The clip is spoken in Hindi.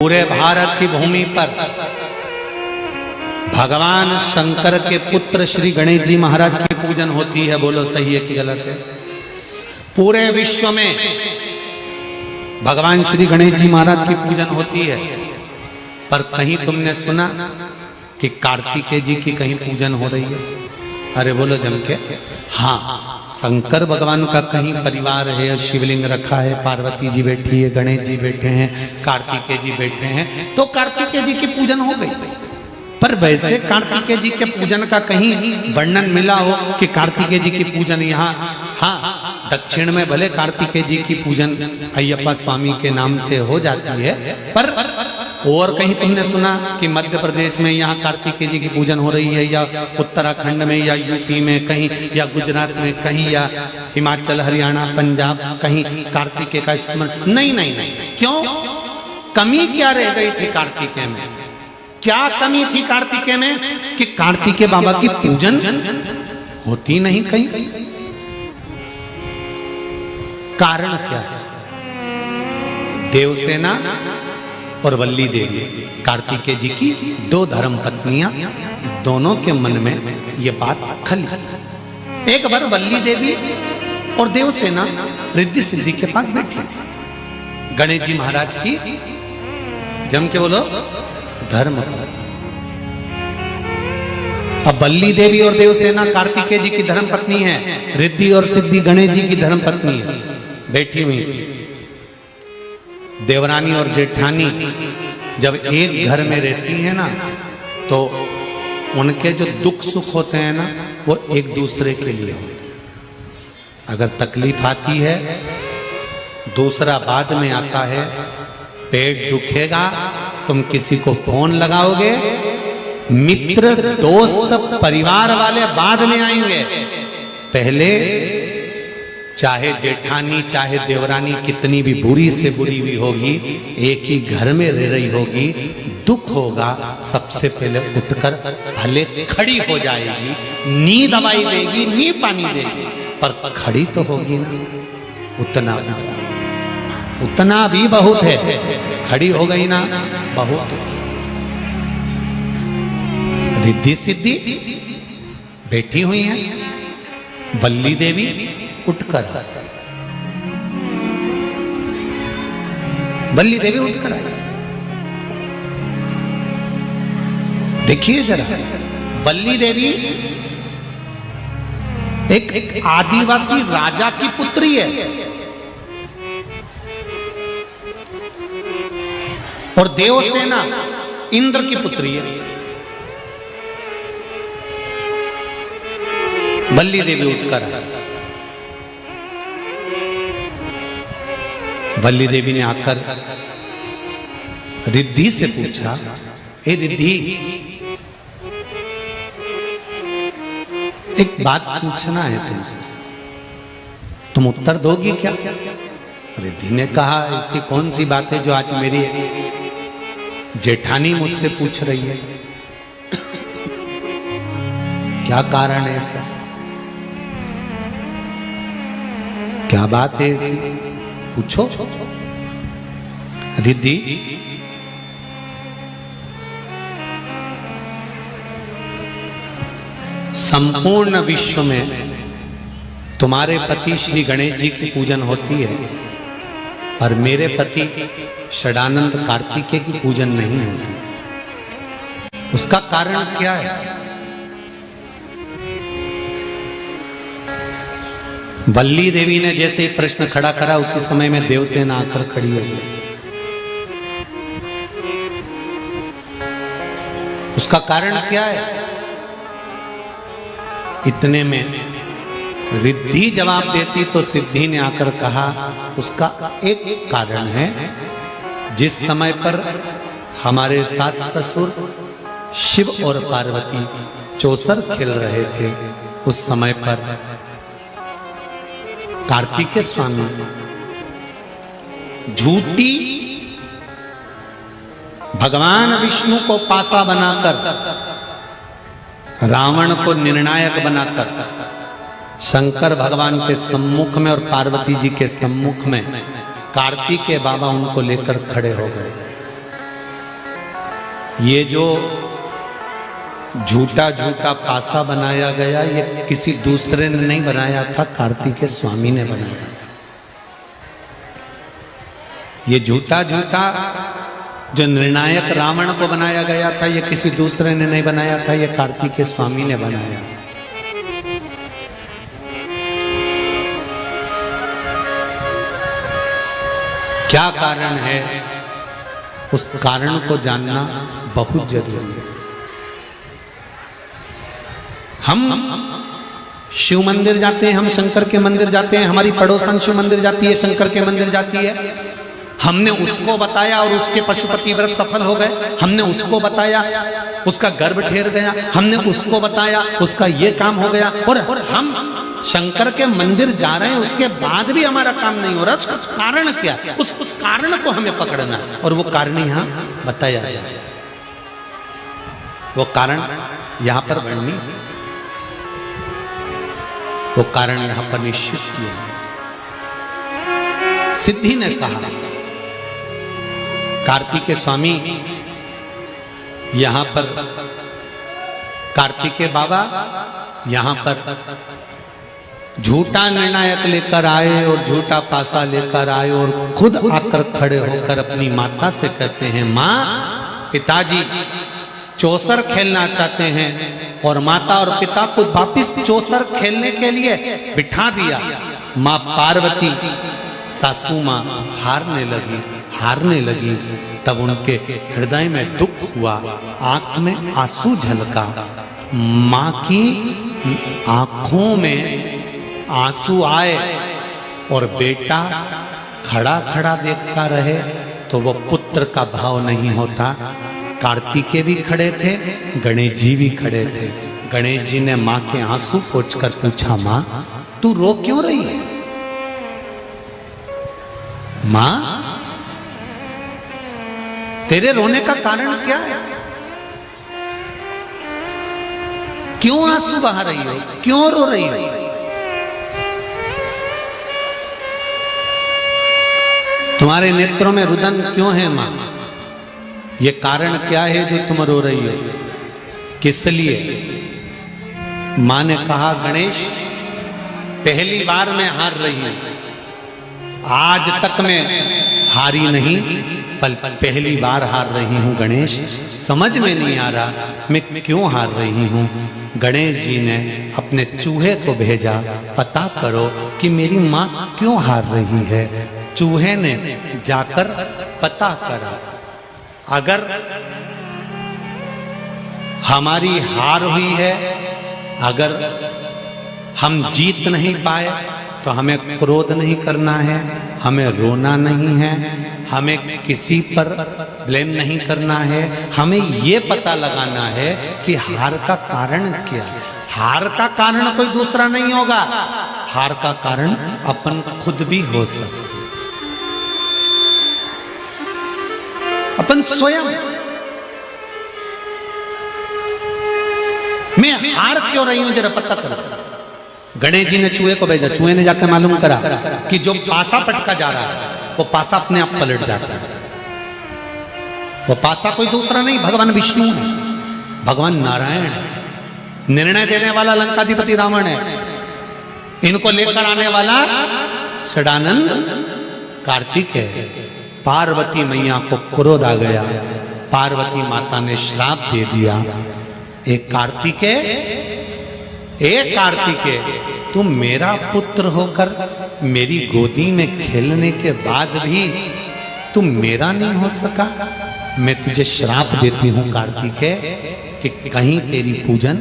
पूरे भारत की भूमि पर भगवान शंकर के पुत्र श्री गणेश जी महाराज की पूजन होती है। बोलो सही है कि गलत है? पूरे विश्व में भगवान श्री गणेश जी महाराज की पूजन होती है, पर कहीं तुमने सुना कि कार्तिकेय जी की कहीं पूजन हो रही है? अरे बोलो जम के। हाँ, शंकर भगवान का कहीं परिवार है, शिवलिंग रखा है, पार्वती जी बैठी है, गणेश जी बैठे हैं, कार्तिकेय जी बैठे हैं, तो कार्तिकेय जी की पूजन हो गई। पर वैसे कार्तिकेय जी के पूजन का कहीं वर्णन मिला हो कि कार्तिकेय जी की पूजन यहाँ, हाँ, दक्षिण में भले कार्तिकेय जी की पूजन अय्यप्पा स्वामी के नाम से हो जाती है, पर और कहीं तुमने सुना कि मध्य प्रदेश में यहाँ कार्तिकेय जी की पूजन हो रही है, या उत्तराखंड में, या यूपी में कहीं, या गुजरात में कहीं, या हिमाचल, हरियाणा, पंजाब कहीं कार्तिकेय का स्मरण? नहीं नहीं नहीं। क्यों? कमी क्या रह गई थी कार्तिकेय में? क्या कमी थी कार्तिकेय में कि कार्तिकेय बाबा की पूजन होती नहीं कहीं? कारण क्या है? देवसेना और वल्ली देवी, कार्तिकेय जी की दो धर्म पत्नियां, दोनों के मन में ये बात खली। एक बार वल्ली देवी और देवसेना रिद्धि सिद्धि के पास बैठी थी, गणेश जी महाराज की, जम के बोलो, धर्म। अब वल्ली देवी और देवसेना कार्तिकेय जी की धर्म पत्नी है, रिद्धि और सिद्धि गणेश जी की धर्म पत्नी है, बैठी हुई थी। देवरानी और जेठानी जब एक घर में रहती है ना, तो उनके जो दुख सुख होते हैं ना, वो एक दूसरे के लिए होते हैं। अगर तकलीफ आती है, दूसरा बाद में आता है। पेट दुखेगा, तुम किसी को फोन लगाओगे, मित्र, दोस्त, परिवार वाले बाद में आएंगे। पहले चाहे जेठानी चाहे देवरानी कितनी भी बुरी से बुरी भी होगी, एक ही घर में रह रही होगी, दुख होगा, सबसे पहले उठकर भले खड़ी हो जाएगी, नी दवाई देगी, नी पानी देगी, पर खड़ी तो होगी ना। उतना भी बहुत है, खड़ी हो गई ना बहुत। रिद्धि सिद्धि बैठी हुई है, वल्ली देवी उठकर, वल्ली देवी उठकर आई। देखिए जरा, वल्ली देवी एक आदिवासी राजा की पुत्री है, और देवसेना इंद्र की पुत्री है। वल्ली देवी उठकर आई। वल्ली देवी ने आकर रिद्धि से पूछा, हे रिद्धि, एक बात पूछना है तुमसे, तुम उत्तर दोगी क्या? रिद्धि ने कहा, ऐसी कौन सी बात है जो आज मेरी जेठानी मुझसे पूछ रही है? क्या कारण है ऐसा? क्या बात है ऐसी? पूछो। रिद्धि, संपूर्ण विश्व में तुम्हारे पति श्री गणेश जी की पूजन होती है, और मेरे पति षडानंद कार्तिकेय की पूजन नहीं होती। उसका कारण क्या है? वल्ली देवी ने जैसे ही प्रश्न खड़ा करा, उसी समय में देवसेना आकर खड़ी हो गई। उसका कारण क्या है? इतने में रिद्धि जवाब देती तो सिद्धि ने आकर कहा, उसका एक कारण है, जिस समय पर हमारे सास ससुर शिव और पार्वती चौसर खेल रहे थे, उस समय पर कार्तिकेय स्वामी झूठी भगवान विष्णु को पासा बनाकर, रावण को निर्णायक बनाकर, शंकर भगवान के सम्मुख में और पार्वती जी के सम्मुख में कार्तिकेय बाबा उनको लेकर खड़े हो गए। ये जो झूठा झूठा पासा बनाया गया, ये किसी दूसरे ने नहीं बनाया था, कार्तिकेय स्वामी ने बनाया था। ये झूठा झूठा जो निर्णायक रावण को बनाया गया था, ये किसी दूसरे ने नहीं बनाया था, ये कार्तिकेय स्वामी ने बनाया। क्या कारण है, उस कारण को जानना बहुत जरूरी है। हम शिव मंदिर जाते हैं, हम शंकर के मंदिर जाते हैं, हमारी पड़ोसन शिव मंदिर जाती है, शंकर के मंदिर जाती है। हमने उसको बताया और उसके पशुपति व्रत सफल हो गए, हमने उसको बताया उसका गर्भ ठेर गया, हमने उसको बताया उसका ये काम हो गया, और हम शंकर के मंदिर जा रहे हैं, उसके बाद भी हमारा काम नहीं हो रहा। उसका कारण क्या, उस कारण को हमें पकड़ना है, और वो कारण यहाँ बताया जाए। वो कारण यहाँ पर वर्णित, वो कारण यहां पर निश्चित किया गया। सिद्धि ने कहा, कार्तिकेय स्वामी यहां पर, कार्तिकेय बाबा यहां पर झूठा निर्णायक लेकर आए और झूठा पासा लेकर आए, और खुद आकर खड़े होकर अपनी माता से कहते हैं, मां, पिताजी चौसर खेलना चाहते हैं, और माता और पिता को वापिस चौसर खेलने के लिए बिठा दिया। मां पार्वती सासू मां हारने लगी। तब उनके हृदय में दुख हुआ, आंख में आंसू झलका। मां की आंखों में आंसू आए और बेटा खड़ा खड़ा देखता रहे तो वो पुत्र का भाव नहीं होता। कार्तिकेय भी खड़े थे, गणेश जी भी खड़े थे। गणेश जी ने मां के आंसू पोंछकर पूछा, मां तू रो क्यों रही है? मां तेरे रोने का कारण क्या है? क्यों आंसू बहा रही हो, क्यों रो रही हो? तुम्हारे नेत्रों में रुदन क्यों है मां? ये कारण क्या है जो तुम रो रही हो, किस लिए? मां ने कहा, गणेश पहली बार मैं हार रही हूं, आज तक मैं हारी नहीं, पहली बार हार रही हूं गणेश। समझ में नहीं आ रहा मैं क्यों हार रही हूं। गणेश जी ने अपने चूहे को भेजा, पता करो कि मेरी मां क्यों हार रही है। चूहे ने जाकर पता करा, अगर हमारी हार हुई है, अगर हम जीत नहीं पाए, तो हमें क्रोध नहीं करना है, हमें रोना नहीं है, हमें किसी पर ब्लेम नहीं करना है। हमें ये पता लगाना है कि हार का कारण क्या है। हार का कारण कोई दूसरा नहीं होगा, हार का कारण अपन खुद भी हो सकते, अपन स्वयं। मैं हार क्यों रही हूं, जरा पता करो। गणेश जी ने चूहे को भेजा, चूहे ने जाकर मालूम करा कि जो पासा पटका जा रहा है वो पासा अपने आप पलट जाता है। वो पासा कोई दूसरा नहीं, भगवान विष्णु है, भगवान नारायण है। निर्णय देने वाला लंकाधिपति रावण है, इनको लेकर आने वाला सदानंद कार्तिकेय है। पार्वती मैया को क्रोध आ गया, पार्वती माता ने श्राप दे दिया, एक कार्तिकेय तुम मेरा पुत्र होकर मेरी गोदी में खेलने के बाद भी तुम मेरा नहीं हो सका। मैं तुझे श्राप देती हूं कार्तिकेय कि कहीं तेरी पूजन